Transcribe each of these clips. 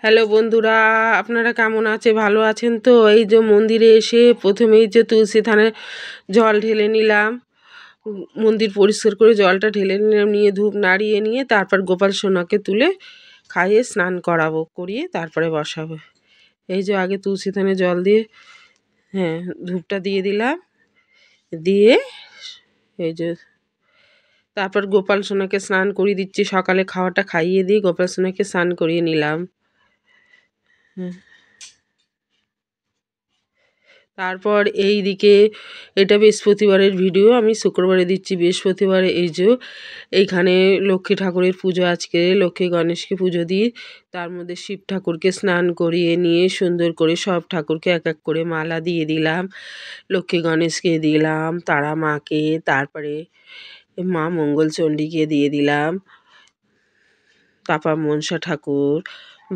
Hello বন্ধুরা, আপনারা কেমন আছে? ভালো আছেন তো? এই যে মন্দিরে এসে প্রথমেই যে তুলসী থানে জল ঢেলে নিলাম। মন্দির পরিষ্কার করে জলটা ঢেলে নিলাম, নিয়ে ধূপ নাড়িয়ে নিয়ে তারপর গোপাল সোনাকে তুলে খাইয়ে স্নান করিয়ে তারপরে বসাবো। এই যে আগে তুলসী থানে জল দিয়ে ধূপটা দিয়ে দিলাম, দিয়ে এই যে তারপর গোপাল সোনাকে স্নান করিয়ে দিচ্ছি। সকালে খাওয়াটা খাইয়ে দিয়ে গোপাল সোনাকে স্নান করিয়ে নিলাম। তারপর এই দিকে এটা বৃহস্পতিবারের ভিডিও, আমি শুক্রবারে দিচ্ছি। বৃহস্পতিবারে এই যে এইখানে লক্ষ্মী ঠাকুরের পুজো, আজকে লক্ষ্মী গণেশকে পুজো দিই। তার মধ্যে শিব ঠাকুরকে স্নান করিয়ে নিয়ে সুন্দর করে সব ঠাকুরকে এক এক করে মালা দিয়ে দিলাম। লক্ষ্মী গণেশকে দিলাম, তারা মাকে, তারপরে মা মঙ্গলচণ্ডীকে দিয়ে দিলাম, তারপর মনসা ঠাকুর,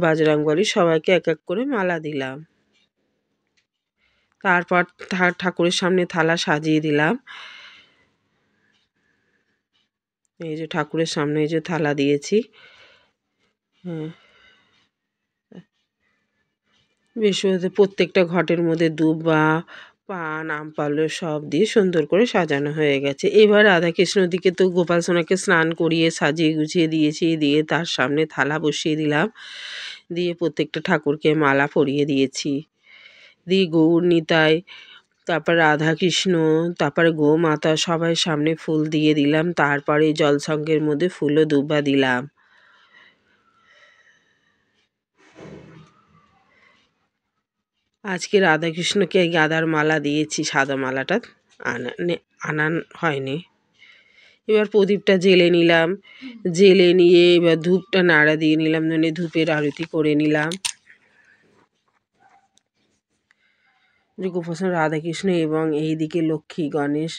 বাজরাংবলী সবাইকে এক এক করে মালা দিলাম। তারপর ঠাকুরের সামনে থালা সাজিয়ে দিলাম। এই যে ঠাকুরের সামনে এই যে থালা দিয়েছি। বৃহস্পতি প্রত্যেকটা ঘটের মধ্যে দুব্বা, পান, আমপালো সব দিয়ে সুন্দর করে সাজানো হয়ে গেছে। এবার রাধাকৃষ্ণ দিকে তো গোপাল সোনাকে স্নান করিয়ে সাজিয়ে গুছিয়ে দিয়েছি, দিয়ে তার সামনে থালা বসিয়ে দিলাম, দিয়ে প্রত্যেকটা ঠাকুরকে মালা পরিয়ে দিয়েছি। দিয়ে গৌর নিতাই, তারপর রাধাকৃষ্ণ, তারপরে গোমাতা সবাই সামনে ফুল দিয়ে দিলাম। তারপরে জলসঙ্গের মধ্যে ফুল ও দুব্বা দিলাম। আজকে রাধাকৃষ্ণকে গাঁদার মালা দিয়েছি, সাদা মালাটা আনা হয়নি। এবার প্রদীপটা জেলে নিলাম, জেলে নিয়ে এবার ধূপটা নাড়া দিয়ে নিলাম, মানে ধূপের আরতি করে নিলাম। গোপাল রাধাকৃষ্ণ এবং এইদিকে লক্ষ্মী গণেশ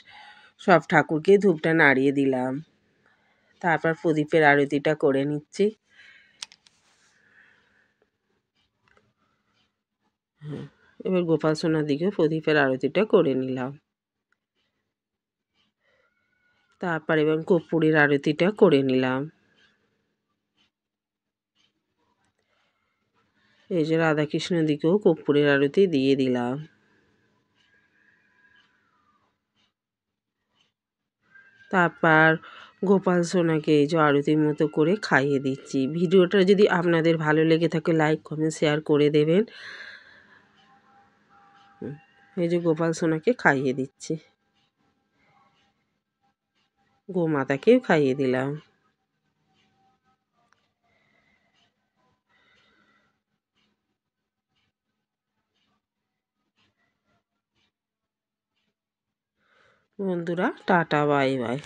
সব ঠাকুরকে ধূপটা নাড়িয়ে দিলাম। তারপর প্রদীপের আরতিটা করে নিচ্ছি। এবার গোপাল সোনার দিকে প্রদীপের আরতিটা করে নিলাম। তারপর এবার কর্পূরের আরতিটা করে নিলাম। এই যে রাধাকৃষ্ণের দিকেও কর্পূরের আরতি দিয়ে দিলাম। তারপর গোপাল সোনাকে এই যে আরতির মতো করে খাইয়ে দিচ্ছি। ভিডিওটা যদি আপনাদের ভালো লেগে থাকে লাইক কমেন্ট শেয়ার করে দেবেন। এই যে গোপাল সোনাকে খাইয়ে দিচ্ছি, গোমাতাকেও খাইয়ে দিলাম। বন্ধুরা টাটা, বাই বাই।